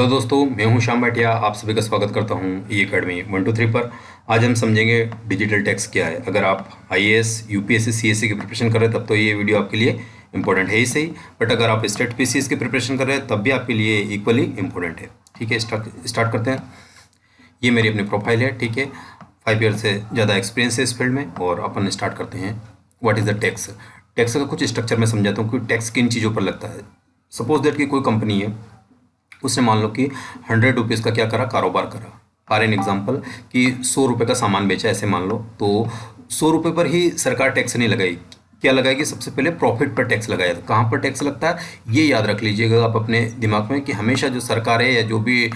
Hello दोस्तों, मैं हूं श्याम भाटिया। आप सभी का स्वागत करता हूं ई अकेडमी 123 पर। आज हम समझेंगे डिजिटल टैक्स क्या है। अगर आप आईएएस, यूपीएससी, सीएससी की प्रिपरेशन कर रहे हैं तब तो ये वीडियो आपके लिए इंपॉर्टेंट है ही सही। बट अगर आप स्टेट पीसीएस की प्रिपरेशन कर रहे हैं तब भी आपके लिए इक्वली इंपॉर्टेंट है। ठीक है, स्टार्ट करते हैं। ये मेरी अपनी प्रोफाइल है। ठीक है, 5 ईयर से ज़्यादा एक्सपीरियंस है इस फील्ड में। और अपन स्टार्ट करते हैं। What is the tax. Tax का कुछ स्ट्रक्चर में समझाता हूँ कि टैक्स किन चीज़ों पर लगता है। सपोज दैट कि कोई कंपनी है, उसने मान लो कि 100 रुपीज़ का क्या करा, कारोबार करा। फॉर एन एग्जाम्पल कि 100 रुपये का सामान बेचा, ऐसे मान लो। तो 100 रुपये पर ही सरकार टैक्स नहीं लगाई। क्या लगाएगी? सबसे पहले प्रॉफिट पर टैक्स लगाया। तो कहाँ पर टैक्स लगता है ये याद रख लीजिएगा आप अपने दिमाग में कि हमेशा जो सरकार है या जो भी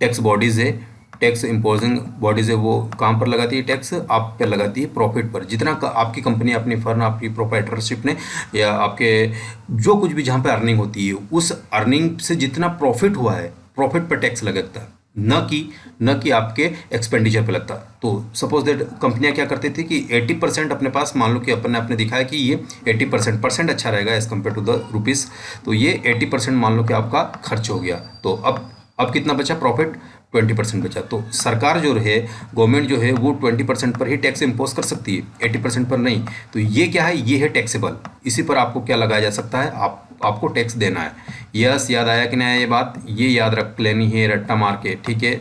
टैक्स बॉडीज़ है, टैक्स इम्पोजिंग बॉडीज़ है, वो कहाँ पर लगाती है टैक्स? आप पर लगाती है प्रॉफिट पर। जितना आपकी कंपनी, अपनी फर्म, आपकी प्रोप्राइटरशिप ने या आपके जो कुछ भी जहाँ पे अर्निंग होती है, उस अर्निंग से जितना प्रॉफिट हुआ है, प्रॉफिट पर टैक्स लगता है, न कि आपके एक्सपेंडिचर पे लगता। तो सपोज दैट कंपनियां क्या करती थी कि 80% अपने पास, मान लो कि अपन ने अपने दिखाया कि ये 80% अच्छा रहेगा as compared to the rupees. तो ये 80% मान लो कि आपका खर्च हो गया। तो अब कितना बचा? प्रॉफिट 20% बचा। तो सरकार जो है, गवर्नमेंट जो है, वो 20% पर ही टैक्स इम्पोज कर सकती है, 80% पर नहीं। तो ये क्या है? ये है टैक्सेबल। इसी पर आपको क्या लगाया जा सकता है? आपको टैक्स देना है। यस, याद आया कि नहीं आया ये बात? ये याद रख लेनी है रट्टा मार के। ठीक है,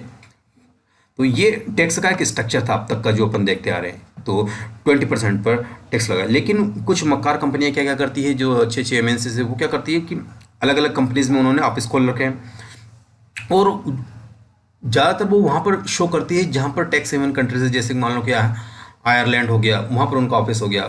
तो ये टैक्स का एक स्ट्रक्चर था अब तक का जो अपन देखते आ रहे हैं। तो 20% पर टैक्स लगा। लेकिन कुछ मक्कार कंपनियां क्या क्या करती है, जो अच्छे अच्छे एमएनसी है, वो क्या करती है कि अलग अलग कंपनीज में उन्होंने ऑफिस खोल रखे हैं और ज़्यादातर वो वहाँ पर शो करती है जहाँ पर टैक्स हेवन कंट्रीज है। जैसे मान लो कि आयरलैंड हो गया, वहाँ पर उनका ऑफिस हो गया।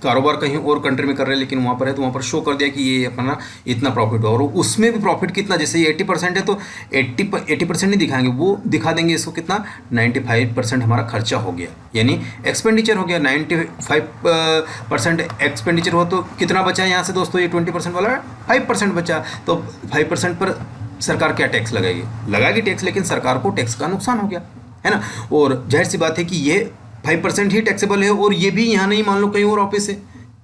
कारोबार कहीं और कंट्री में कर रहे हैं लेकिन वहाँ पर है, तो वहाँ पर शो कर दिया कि ये अपना इतना प्रॉफिट हो। और उसमें भी प्रॉफिट कितना, जैसे ये 80% है तो 80% नहीं दिखाएंगे, वो दिखा देंगे इसको कितना, 95% हमारा खर्चा हो गया, यानी एक्सपेंडिचर हो गया। 95% एक्सपेंडिचर हो तो कितना बचा यहाँ से दोस्तों? ये 20% वाला 5% बचा। तो 5% पर सरकार क्या टैक्स लगाएगी टैक्स, लेकिन सरकार को टैक्स का नुकसान हो गया, है ना। और जाहिर सी बात है कि ये 5% ही टैक्सेबल है। और ये भी यहाँ नहीं, मान लो कहीं और ऑफिस है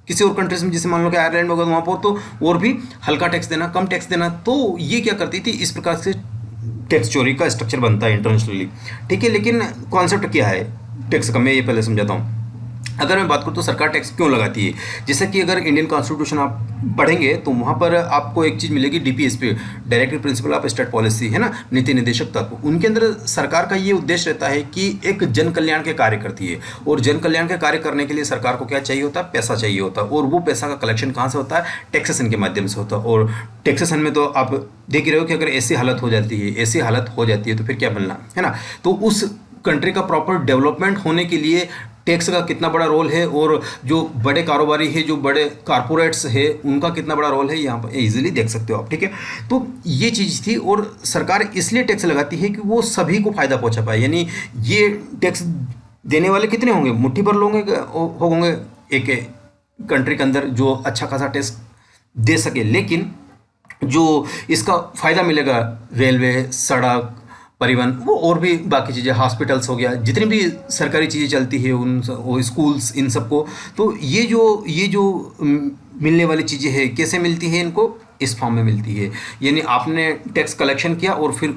किसी और कंट्रीज में, जैसे मान लो कि आयरलैंड होगा, वहाँ पर तो और भी हल्का टैक्स देना, कम टैक्स देना। तो ये क्या करती थी, इस प्रकार से टैक्स चोरी का स्ट्रक्चर बनता है इंटरनेशनली। ठीक है, लेकिन कॉन्सेप्ट क्या है टैक्स का, मैं ये पहले समझाता हूँ। अगर मैं बात करूँ तो सरकार टैक्स क्यों लगाती है, जैसे कि अगर इंडियन कॉन्स्टिट्यूशन आप पढ़ेंगे तो वहाँ पर आपको एक चीज़ मिलेगी, DPSP, directive principle of state policy, है ना, नीति निर्देशक तत्व। उनके अंदर सरकार का ये उद्देश्य रहता है कि एक जन कल्याण के कार्य करती है। और जन कल्याण के कार्य करने के लिए सरकार को क्या चाहिए होता है? पैसा चाहिए होता है। और वो पैसा का कलेक्शन कहाँ से होता है? टैक्सेशन के माध्यम से होता है। और टैक्सेशन में तो आप देख रहे हो कि अगर ऐसी हालत हो जाती है तो फिर क्या बनना, है ना। तो उस कंट्री का प्रॉपर डेवलपमेंट होने के लिए टैक्स का कितना बड़ा रोल है, और जो बड़े कारोबारी है, जो बड़े कारपोरेट्स है, उनका कितना बड़ा रोल है, यहाँ पर इजीली देख सकते हो आप। ठीक है, तो ये चीज़ थी। और सरकार इसलिए टैक्स लगाती है कि वो सभी को फायदा पहुँचा पाए। यानी ये टैक्स देने वाले कितने होंगे? मुट्ठी भर लोग होंगे एक कंट्री के अंदर जो अच्छा खासा टैक्स दे सके। लेकिन जो इसका फ़ायदा मिलेगा, रेलवे, सड़क, परिवहन, वो और भी बाकी चीज़ें, हॉस्पिटल्स हो गया, जितनी भी सरकारी चीज़ें चलती है, वो स्कूल्स, इन सबको। तो ये जो मिलने वाली चीज़ें हैं, कैसे मिलती है इनको? इस फॉर्म में मिलती है। यानी आपने टैक्स कलेक्शन किया और फिर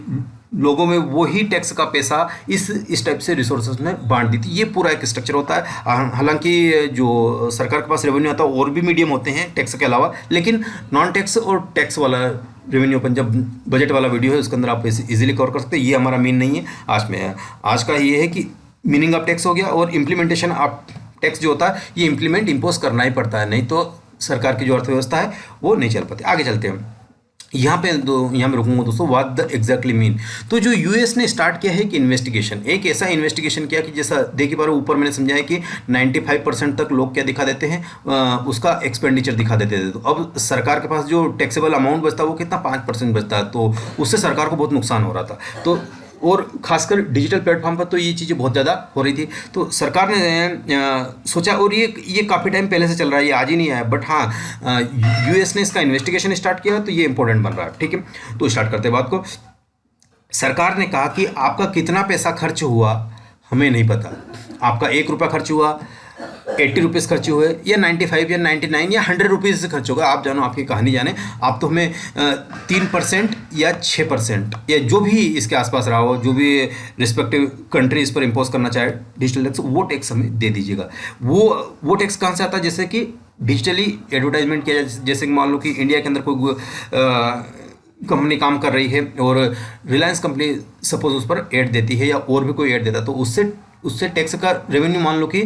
लोगों में वही टैक्स का पैसा इस टाइप से रिसोर्सेज में बांट दी थी। ये पूरा एक स्ट्रक्चर होता है। हालांकि जो सरकार के पास रेवेन्यू आता है और भी मीडियम होते हैं टैक्स के अलावा, लेकिन नॉन टैक्स और टैक्स वाला रेवेन्यू अपन जब बजट वाला वीडियो है उसके अंदर आप इजीली कवर कर सकते हैं। ये हमारा मेन नहीं है आज में। आज का ये है कि मीनिंग ऑफ टैक्स हो गया, और इम्प्लीमेंटेशन ऑफ टैक्स जो होता है, ये इम्पोज करना ही पड़ता है, नहीं तो सरकार की जो अर्थव्यवस्था है वो नहीं चल पाती। आगे चलते हैं। यहाँ में रुकूंगा दोस्तों। What the exactly mean. तो जो यूएस ने स्टार्ट किया है कि इन्वेस्टिगेशन, एक ऐसा इन्वेस्टिगेशन किया कि जैसा देखिए पर ऊपर मैंने समझाया कि 95% तक लोग क्या दिखा देते हैं, उसका एक्सपेंडिचर दिखा देते थे। तो अब सरकार के पास जो टैक्सेबल अमाउंट बचता है वो कितना, 5% बचता है। तो उससे सरकार को बहुत नुकसान हो रहा था। तो और खासकर डिजिटल प्लेटफॉर्म पर तो ये चीज़ें बहुत ज़्यादा हो रही थी। तो सरकार ने सोचा, और ये काफ़ी टाइम पहले से चल रहा है, ये आज ही नहीं आया। बट हाँ, यूएस ने इसका इन्वेस्टिगेशन स्टार्ट किया, तो ये इंपॉर्टेंट बन रहा है। ठीक है, तो स्टार्ट करते हैं बात को। सरकार ने कहा कि आपका कितना पैसा खर्च हुआ हमें नहीं पता। आपका 1 रुपया खर्च हुआ, ₹80 खर्चे हुए या 95 या 99 या ₹100 से खर्च होगा, आप जानो, आपकी कहानी जाने। आप तो हमें 3% या 6% या जो भी इसके आसपास रहा हो, जो भी रिस्पेक्टिव कंट्री इस पर इम्पोज करना चाहे डिजिटल टैक्स, वो टैक्स हमें दे दीजिएगा। वो टैक्स कहाँ से आता है? जैसे कि डिजिटली एडवर्टाइजमेंट किया जाए, जैसे कि मान लो कि इंडिया के अंदर कोई कंपनी काम कर रही है और रिलायंस कंपनी सपोज उस पर ऐड देती है या और भी कोई ऐड देता है, तो उससे उससे टैक्स का रेवेन्यू मान लो कि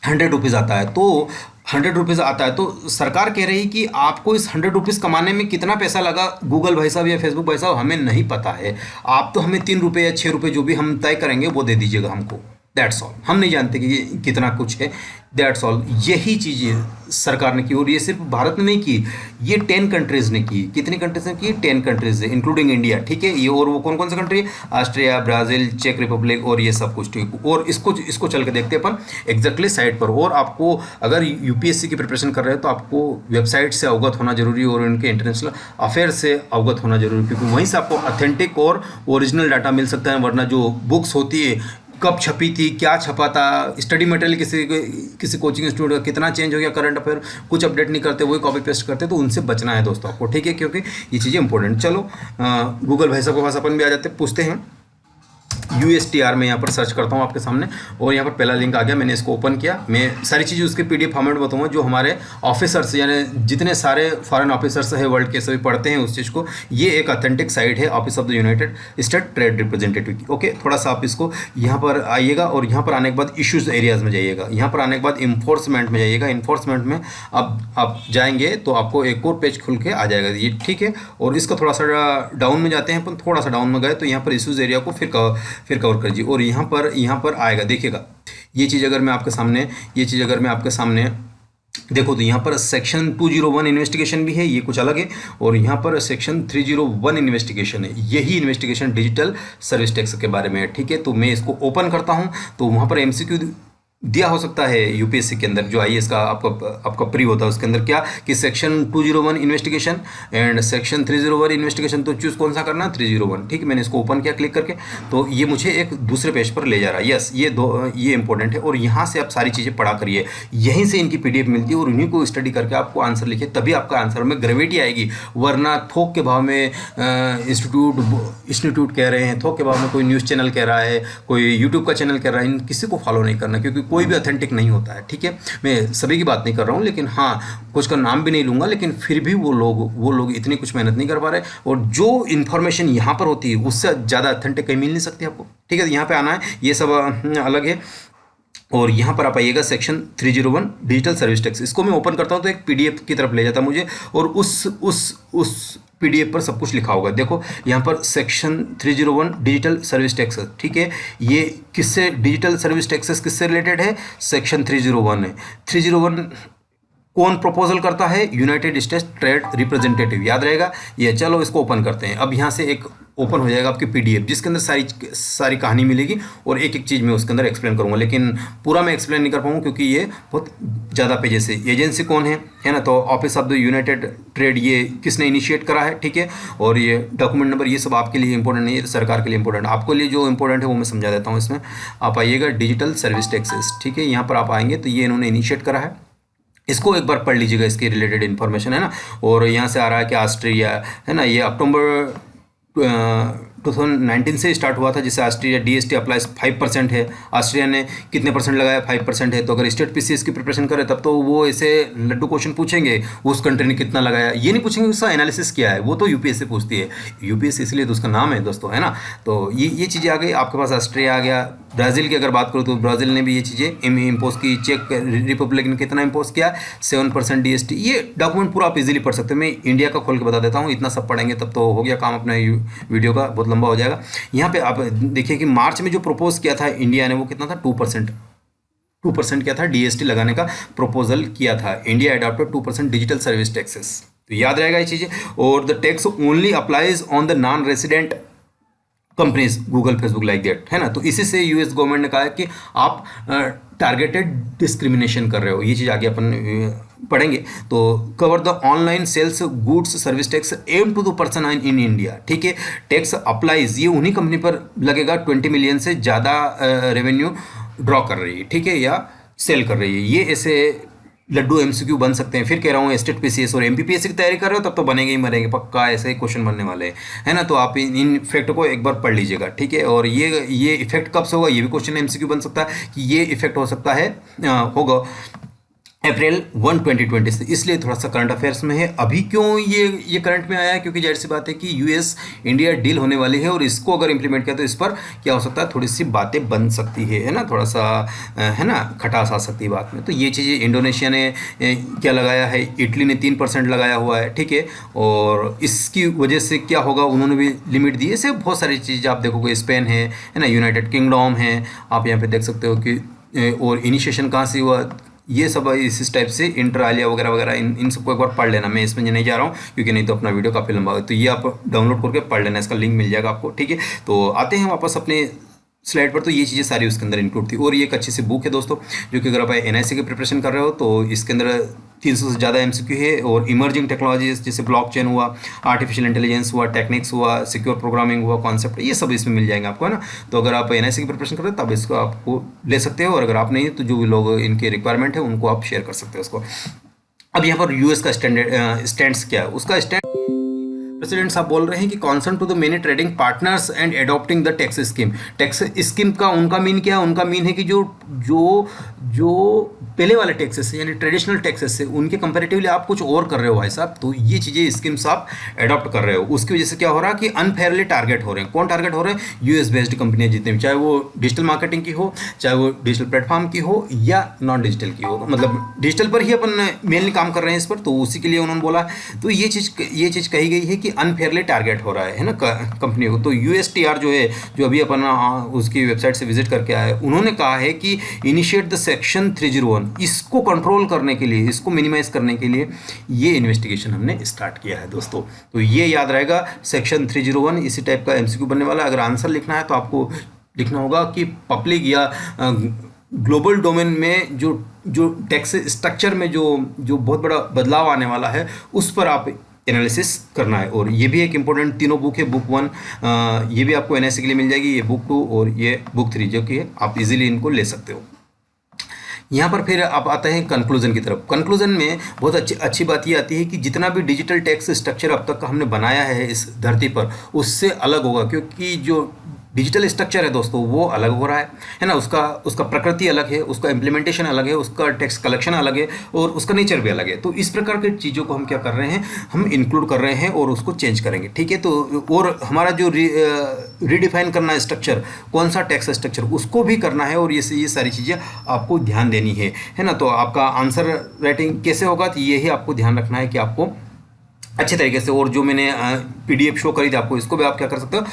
₹100 आता है। तो ₹100 आता है, तो सरकार कह रही कि आपको इस ₹100 कमाने में कितना पैसा लगा, गूगल भाई साहब या फेसबुक भाई साहब, हमें नहीं पता है। आप तो हमें ₹3 या ₹6 जो भी हम तय करेंगे वो दे दीजिएगा हमको, दैट्स ऑल। हम नहीं जानते कि ये कितना कुछ है, दैट्स ऑल। यही चीज़ें सरकार ने की, और ये सिर्फ भारत ने नहीं की, ये 10 कंट्रीज़ ने की। कितनी कंट्रीज ने की? 10 कंट्रीज है, इंक्लूडिंग इंडिया, ठीक है। ये और वो कौन कौन सी कंट्री है? ऑस्ट्रिया, ब्राज़ील, चेक रिपब्लिक और ये सब कुछ, ठीक। और इसको चल के देखते हैं अपन एग्जैक्टली साइट पर। और आपको अगर यूपीएससी की प्रिपरेशन कर रहे हैं तो आपको वेबसाइट से अवगत होना जरूरी है और उनके इंटरनेशनल अफेयर से अवगत होना जरूरी है, क्योंकि वहीं से आपको ऑथेंटिक और ओरिजिनल डाटा मिल सकता है। वरना जो बुक्स होती है, कब छपी थी, क्या छपा था, स्टडी मटेरियल किसी कोचिंग इंस्टीट्यूट का कितना चेंज हो गया, करंट अफेयर कुछ अपडेट नहीं करते, वही कॉपी पेस्ट करते, तो उनसे बचना है दोस्तों आपको, ठीक है, क्योंकि ये चीज़ें इंपॉर्टेंट। चलो गूगल भाई साहब के पास अपन भी आ जाते, पूछते हैं। USTR में यहाँ पर सर्च करता हूँ आपके सामने, और यहाँ पर पहला लिंक आ गया, मैंने इसको ओपन किया। मैं सारी चीज़ें उसके PDF फॉर्मेट बताऊँगा, जो हमारे ऑफिसर्स यानी जितने सारे फॉरेन ऑफिसर्स हैं वर्ल्ड के, सभी पढ़ते हैं उस चीज़ को। ये एक ऑथेंटिक साइट है, office of the United state trade representative की। ओके, थोड़ा सा आप इसको यहाँ पर आइएगा, और यहाँ पर आने के बाद इश्यूज़ एरियाज़ में जाइएगा। यहाँ पर आने के बाद इन्फोर्समेंट में जाइएगा। इन्फोर्समेंट में अब आप जाएंगे तो आपको एक और पेज खुल के आ जाएगा ये, ठीक है। और इसका थोड़ा सा डाउन में जाते हैं अपन, थोड़ा सा डाउन में गए तो यहाँ पर इश्यूज़ एरिया को फिर कवर कर दीजिए, और यहाँ पर आएगा, देखिएगा ये चीज़ अगर मैं आपके सामने देखो तो यहाँ पर सेक्शन 201 इन्वेस्टिगेशन भी है, ये कुछ अलग है। और यहाँ पर सेक्शन 301 इन्वेस्टिगेशन है, यही इन्वेस्टिगेशन डिजिटल सर्विस टैक्स के बारे में है, ठीक है। तो मैं इसको ओपन करता हूँ, तो वहाँ पर MCQ दिया हो सकता है यूपीएससी के अंदर, जो IAS का आपका प्री होता है, उसके अंदर क्या कि section 201 investigation and section 301 investigation, तो चूज़ कौन सा करना? 301, ठीक है। मैंने इसको ओपन किया क्लिक करके, तो ये मुझे एक दूसरे पेज पर ले जा रहा है। यस, ये इंपॉर्टेंट है, और यहाँ से आप सारी चीज़ें पढ़ा करिए, यहीं से इनकी PDF मिलती है, और उन्हीं को स्टडी करके आपको आंसर लिखिए, तभी आपका आंसर में ग्रेविटी आएगी। वरना थोक के भाव में इंस्टीट्यूट कह रहे हैं, थोक के भाव में कोई न्यूज़ चैनल कह रहा है, कोई यूट्यूब का चैनल कह रहा है, इन किसी को फॉलो नहीं करना, क्योंकि कोई भी ऑथेंटिक नहीं होता है, ठीक है। मैं सभी की बात नहीं कर रहा हूँ, लेकिन हाँ, कुछ का नाम भी नहीं लूँगा, लेकिन फिर भी वो लोग इतनी कुछ मेहनत नहीं कर पा रहे, और जो इन्फॉर्मेशन यहाँ पर होती है उससे ज़्यादा ऑथेंटिक कहीं मिल नहीं सकती आपको, ठीक है। यहाँ पे आना है, ये सब अलग है। और यहाँ पर आप आइएगा सेक्शन 301 डिजिटल सर्विस टैक्स, इसको मैं ओपन करता हूँ तो एक PDF की तरफ ले जाता है मुझे, और उस PDF पर सब कुछ लिखा होगा। देखो यहाँ पर सेक्शन 301 डिजिटल सर्विस टैक्स, ठीक है। ये किससे, डिजिटल सर्विस टैक्सेस किससे रिलेटेड है? सेक्शन 301 है। 301 कौन प्रपोजल करता है? यूनाइटेड स्टेट्स ट्रेड रिप्रेजेंटेटिव, याद रहेगा ये। चलो इसको ओपन करते हैं। अब यहाँ से एक ओपन हो जाएगा आपकी PDF, जिसके अंदर सारी कहानी मिलेगी, और एक एक चीज़ मैं उसके अंदर एक्सप्लेन करूँगा, लेकिन पूरा मैं एक्सप्लेन नहीं कर पाऊँगा क्योंकि ये बहुत ज़्यादा पेजेस है। एजेंसी कौन है ना? तो office of the United trade, ये किसने इनिशिएट करा है, ठीक है। और ये डॉक्यूमेंट नंबर, ये सब आपके लिए इंपॉर्टेंट नहीं है, सरकार के लिए इंपॉर्टेंट। आपके लिए जो इंपॉर्टेंट है वो मैं समझा देता हूँ इसमें। आप आइएगा डिजिटल सर्विस टैक्सेस, ठीक है। यहाँ पर आप आएंगे तो ये इन्होंने इनिशिएट करा है, इसको एक बार पढ़ लीजिएगा, इसके रिलेटेड इन्फॉर्मेशन है ना। और यहाँ से आ रहा है कि ऑस्ट्रेलिया है ना, ये अक्टूबर 2019 से स्टार्ट हुआ था, जिससे ऑस्ट्रेलिया DST अप्लाई 5% है। ऑस्ट्रेलिया ने कितने % लगाया? 5% है। तो अगर स्टेट PCS की प्रिपरेशन करे तब तो वो ऐसे लड्डू क्वेश्चन पूछेंगे, उस कंट्री ने कितना लगाया, ये नहीं पूछेंगे उसका एनालिसिस क्या है, वो तो UPSC पूछती है। UPSC इसलिए तो उसका नाम है दोस्तों, है ना। तो ये चीज़ें आ गई आपके पास। ऑस्ट्रेलिया आ गया। ब्राज़ील की अगर बात करूँ तो ब्राज़ील ने भी ये चीज़ें इम्पोज की। चेक रिपब्लिक ने कितना इम्पोज किया? 7% DST। ये डॉक्यूमेंट पूरा आप इजीली पढ़ सकते हैं, मैं इंडिया का खोल के बता देता हूँ, इतना सब पढ़ेंगे तब तो हो गया काम अपने वीडियो का, बहुत लंबा हो जाएगा। यहाँ पे आप देखिए कि मार्च में जो प्रपोज किया था इंडिया ने, वो कितना था? 2% क्या था? DST लगाने का प्रपोजल किया था। India adopted 2% digital service taxes, तो याद रहेगा ये चीज़ें। और the tax only applies on the non resident companies, Google, Facebook, like that, है ना। तो इसी से US गवर्नमेंट ने कहा है कि आप टारगेटेड डिस्क्रिमिनेशन कर रहे हो। ये चीज़ आगे अपन पढ़ेंगे। तो cover the online sales goods service tax aim to the person in India, ठीक है। टैक्स अप्लाइज, ये उन्हीं कंपनी पर लगेगा 20 मिलियन से ज़्यादा रेवेन्यू ड्रॉ कर रही है, ठीक है, या सेल कर रही है। ये ऐसे लड्डू एमसीक्यू बन सकते हैं। फिर कह रहा हूँ स्टेट पीसीएस और एमपीपीएससी की तैयारी कर रहे हो तब तो बनेंगे ही मरेंगे, पक्का ऐसे ही क्वेश्चन बनने वाले हैं, है ना। तो आप इन इफेक्ट को एक बार पढ़ लीजिएगा, ठीक है। और ये इफेक्ट कब से होगा, ये भी क्वेश्चन एमसीक्यू बन सकता है कि ये इफेक्ट हो सकता है होगा अप्रैल 2020 से। इसलिए थोड़ा सा करंट अफेयर्स में है। अभी क्यों ये करंट में आया है, क्योंकि जाहिर सी बात है कि यूएस इंडिया डील होने वाली है और इसको अगर इंप्लीमेंट किया तो इस पर क्या हो सकता है, थोड़ी सी बातें बन सकती है ना, थोड़ा सा है ना, खटास आ सकती है बात में। तो ये चीज़ें इंडोनेशिया ने क्या लगाया है, इटली ने 3% लगाया हुआ है, ठीक है। और इसकी वजह से क्या होगा, उन्होंने भी लिमिट दी है। ऐसे बहुत सारी चीज़ आप देखोगे, स्पेन है ना, यूनाइटेड किंगडम है, आप यहाँ पे देख सकते हो कि और इनिशिएशन कहाँ से हुआ, ये सब इस टाइप से इंटर आलिया वगैरह वगैरह इन सबको एक बार पढ़ लेना। मैं इसमें नहीं जा रहा हूँ क्योंकि नहीं तो अपना वीडियो काफ़ी लंबा होगा। तो ये आप डाउनलोड करके पढ़ लेना, इसका लिंक मिल जाएगा आपको, ठीक है। तो आते हैं वापस अपने स्लाइड पर। तो ये चीज़ें सारी उसके अंदर इंक्लूड थी। और ये एक अच्छी सी बुक है दोस्तों, जो कि अगर आप एनआईसी की प्रिपरेशन कर रहे हो तो इसके अंदर 300 से ज़्यादा एमसीक्यू है। और इमर्जिंग टेक्नोलॉजीज जैसे ब्लॉकचेन हुआ, आर्टिफिशियल इंटेलिजेंस हुआ, टेक्निक्स हुआ, सिक्योर प्रोग्रामिंग हुआ, कॉन्सेप्ट, ये सब इसमें मिल जाएंगे आपको, है ना। तो अगर आप एनआईसी की प्रिपरेशन कर रहे हो तब इसको आपको ले सकते हो, और अगर आप नहीं तो जो भी लोग इनके रिक्वायरमेंट है उनको आप शेयर कर सकते हो उसको। अब यहाँ पर यूएस का स्टैंड क्या है, उसका स्टैंड प्रेसिडेंट साहब बोल रहे हैं कि concern to the many trading partners and adopting the tax scheme. Tax scheme का उनका मीन क्या है, उनका मीन है कि जो जो जो पहले वाले टैक्सेस यानी ट्रेडिशनल टैक्सेस से उनके कंपैरेटिवली आप कुछ और कर रहे हो भाई साहब, तो ये चीज़ें स्कीम्स आप एडॉप्ट कर रहे हो। उसकी वजह से क्या हो रहा है कि अनफेयरली टारगेट हो रहे हैं। कौन टारगेट हो रहे हैं, यूएस बेस्ड कंपनियां जितने भी, चाहे वो डिजिटल मार्केटिंग की हो, चाहे वो डिजिटल प्लेटफॉर्म की हो या नॉन डिजिटल की हो, मतलब डिजिटल पर ही अपन मेनली काम कर रहे हैं इस पर, तो उसी के लिए उन्होंने बोला। तो ये चीज़ कही गई है कि अनफेयरली टारगेट हो रहा है ना कंपनियों को। तो यूएसटीआर जो है, जो अभी अपन उसकी वेबसाइट से विजिट करके आए, उन्होंने कहा है कि इनिशिएट द सेक्शन 301, इसको कंट्रोल करने के लिए, इसको मिनिमाइज करने के लिए ये इन्वेस्टिगेशन हमने स्टार्ट किया है दोस्तों। तो ये याद रहेगा, सेक्शन 301 इसी टाइप का एमसीक्यू बनने वाला है। अगर आंसर लिखना है तो आपको लिखना होगा कि पब्लिक या ग्लोबल डोमेन में जो टैक्स स्ट्रक्चर में जो बहुत बड़ा बदलाव आने वाला है उस पर आप एनालिसिस करना है। और ये भी एक इंपॉर्टेंट तीनों बुक है। बुक 1 ये भी आपको एनआईसी के लिए मिल जाएगी, ये बुक 2 और ये बुक 3 जो कि है आप इजीली इनको ले सकते हो। यहाँ पर फिर आप आते हैं कंक्लूजन की तरफ। कंक्लूजन में बहुत अच्छी बात ये आती है कि जितना भी डिजिटल टैक्स स्ट्रक्चर अब तक हमने बनाया है इस धरती पर, उससे अलग होगा, क्योंकि जो डिजिटल स्ट्रक्चर है दोस्तों वो अलग हो रहा है ना। उसका प्रकृति अलग है, उसका इम्प्लीमेंटेशन अलग है, उसका टैक्स कलेक्शन अलग है और उसका नेचर भी अलग है। तो इस प्रकार की चीज़ों को हम क्या कर रहे हैं, हम इंक्लूड कर रहे हैं और उसको चेंज करेंगे, ठीक है। तो और हमारा जो रीडिफाइन करना है स्ट्रक्चर, कौन सा टैक्स स्ट्रक्चर, उसको भी करना है। और ये सारी चीज़ें आपको ध्यान देनी है ना। तो आपका आंसर राइटिंग कैसे होगा, तो यही आपको ध्यान रखना है कि आपको अच्छे तरीके से, और जो मैंने पीडीएफ शो करी थी आपको, इसको भी आप क्या कर सकते हो,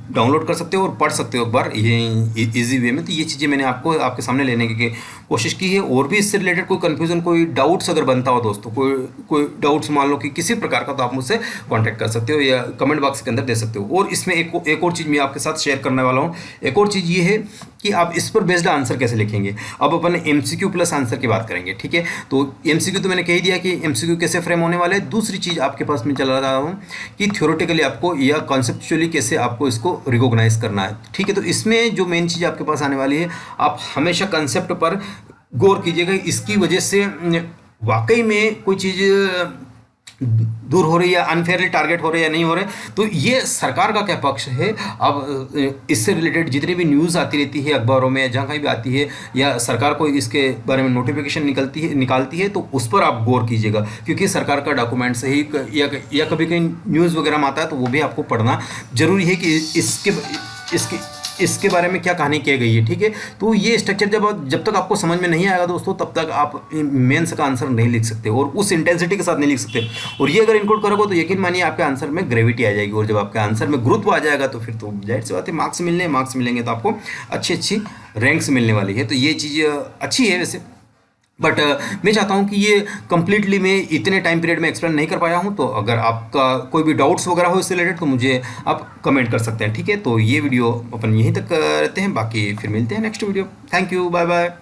डाउनलोड कर सकते हो और पढ़ सकते हो एक बार ये इजी वे में। तो ये चीज़ें मैंने आपके सामने लेने की कोशिश की है। और भी इससे रिलेटेड कोई कन्फ्यूजन, कोई डाउट्स अगर बनता हो दोस्तों, कोई डाउट्स मान लो कि किसी प्रकार का, तो आप मुझसे कांटेक्ट कर सकते हो या कमेंट बॉक्स के अंदर दे सकते हो। और इसमें एक और चीज़ मैं आपके साथ शेयर करने वाला हूँ। एक और चीज़ ये है कि आप इस पर बेस्ड आंसर कैसे लिखेंगे। अब अपन एमसीक्यू प्लस आंसर की बात करेंगे, ठीक है। तो एमसीक्यू तो मैंने कह ही दिया कि एमसीक्यू कैसे फ्रेम होने वाले हैं। दूसरी चीज़ आपके पास मैं चला रहा हूँ कि थ्योरेटिकली आपको या कॉन्सेप्चुअली कैसे आपको इसको रिकॉग्नाइज करना है, ठीक है। तो इसमें जो मेन चीज़ आपके पास आने वाली है, आप हमेशा कंसेप्ट पर गौर कीजिएगा। इसकी वजह से वाकई में कोई चीज़ दूर हो रही है, अनफेयरली टारगेट हो रहे या नहीं हो रहे, तो ये सरकार का क्या पक्ष है। अब इससे रिलेटेड जितनी भी न्यूज़ आती रहती है अखबारों में, जहाँ कहीं भी आती है, या सरकार को इसके बारे में नोटिफिकेशन निकालती है, तो उस पर आप गौर कीजिएगा। क्योंकि सरकार का डॉक्यूमेंट से ही या कभी कहीं न्यूज़ वगैरह में आता है, तो वो भी आपको पढ़ना जरूरी है कि इसके बारे में क्या कहानी कही गई है, ठीक है। तो ये स्ट्रक्चर जब तक आपको समझ में नहीं आएगा दोस्तों, तब तक आप मेंस का आंसर नहीं लिख सकते और उस इंटेंसिटी के साथ नहीं लिख सकते। और ये अगर इंक्लूड करोगे तो यकीन मानिए आपके आंसर में ग्रेविटी आ जाएगी। और जब आपके आंसर में गुरुत्व आ जाएगा तो फिर तो जाहिर सी बात है मार्क्स मिलेंगे तो आपको अच्छी रैंक्स मिलने वाली है। तो ये चीज़ अच्छी है वैसे, बट मैं चाहता हूँ कि ये कम्प्लीटली मैं इतने टाइम पीरियड में एक्सप्लेन नहीं कर पाया हूँ। तो अगर आपका कोई भी डाउट्स वगैरह हो इससे रिलेटेड तो मुझे आप कमेंट कर सकते हैं, ठीक है। तो ये वीडियो अपन यहीं तक रहते हैं, बाकी फिर मिलते हैं next video. Thank you, bye bye.